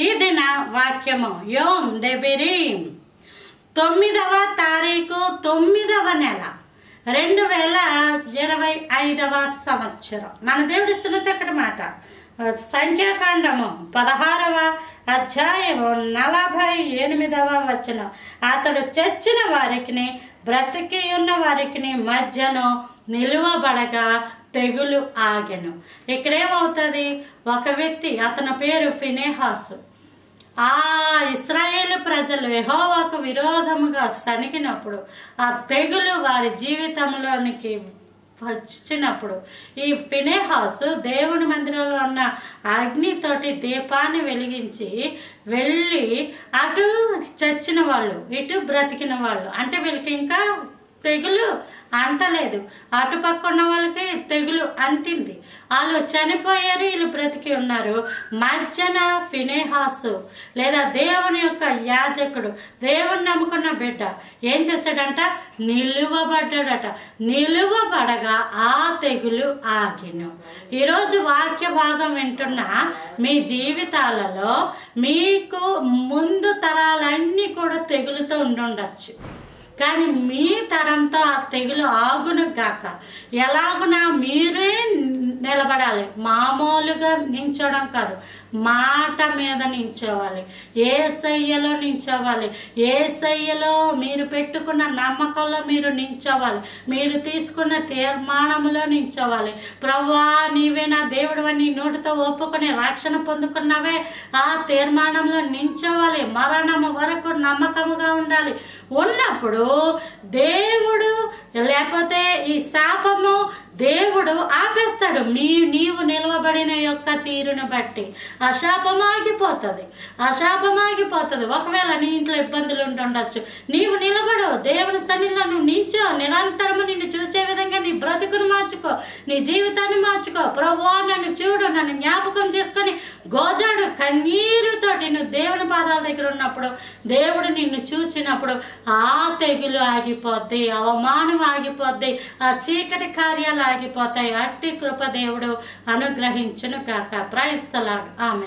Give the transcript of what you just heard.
ఈ దిన వాక్యము యోం దెబిరీం 9వ తారీఖు 9వ నెల 2025వ సంవత్సరం. మన దేవుడు ఇస్తున్న చక్కటి మాట సంఖ్యాకాండము 16వ అధ్యాయము 48వ వచనం. అతడు చచ్చిన వారికి బ్రతికి ఉన్న వారికి మధ్యను నిలువబడగా తెగులు ఆగెను. ఇక్కడేమవుతుంది, ఒక వ్యక్తి అతని పేరు ఫినెహాసు. ఆ ఇశ్రాయేలు ప్రజలు యెహోవాకు విరోధముగా సణిగినప్పుడు ఆ తెగులు వారి జీవితంలోనికి వచ్చినప్పుడు ఈ ఫినెహాసు దేవుని మందిరంలో ఉన్న అగ్నితోటి దీపాన్ని వెలిగించి వెళ్ళి అటు చచ్చిన వాళ్ళు ఇటు బ్రతికిన వాళ్ళు, అంటే వీళ్ళకి ఇంకా తెగులు అంటలేదు, అటుపక్క ఉన్న వాళ్ళకి తెగులు అంటింది, వాళ్ళు చనిపోయారు, వీళ్ళు బ్రతికి ఉన్నారు. మధ్యన ఫినెహాసు లేదా దేవుని యొక్క యాజకుడు, దేవుని నమ్ముకున్న బిడ్డ ఏం చేశాడంట, నిలువబడ్డాడట. నిలువబడగా ఆ తెగులు ఆగిను. ఈరోజు వాక్య భాగం వింటున్న మీ జీవితాలలో మీకు ముందు తరాలన్నీ కూడా తెగులుతో ఉండుండొచ్చు, కానీ మీ తరంతో ఆ తెగులు ఆగును గాక. ఎలాగునా మీరే నిలబడాలి, మామూలుగా నించోవడం కాదు, మాట మీద నించోవాలి, యేసయ్యలో నించోవాలి, యేసయ్యలో మీరు పెట్టుకున్న నమ్మకంలో మీరు నించోవాలి, మీరు తీసుకున్న తీర్మానంలో నించోవాలి. ప్రభువా నీవే నా దేవుడు అని నోటితో ఒప్పుకొని రక్షణ పొందుకున్నవే ఆ తీర్మానంలో నించోవాలి. మరణము వరకు నమ్మకముగా ఉండాలి. ఉన్నప్పుడు దేవుడు లేకపోతే ఈ శాపము దేవుడు ఆపేస్తాడు. నీవు నిలవబడిన యొక్క తీరును బట్టి ఆ శాపం ఆగిపోతుంది, ఆ శాపం ఆగిపోతుంది. ఒకవేళ నీ ఇంట్లో ఇబ్బందులు ఉంటుండొచ్చు, నీవు నిలబడు, దేవుని సన్నిధిలో నువ్వు నించో, నిరంతరము నిన్ను చూసే విధంగా నీ బ్రతుకును మార్చుకో, నీ జీవితాన్ని మార్చుకో. ప్రభువా నన్ను చూడు, నన్ను జ్ఞాపకం చేసుకొని గోజాడు కన్నీరుతోటి నువ్వు దేవుని పాదాల దగ్గర ఉన్నప్పుడు, దేవుడు నిన్ను చూచినప్పుడు ఆ తెగులు ఆగిపోద్ది, అవమానం ఆగిపోద్ది, ఆ చీకటి కార్యాలు ఆగిపోతాయి. అట్టి కృప దేవుడు అనుగ్రహించును కాక. Praise the Lord. ఆమేన్.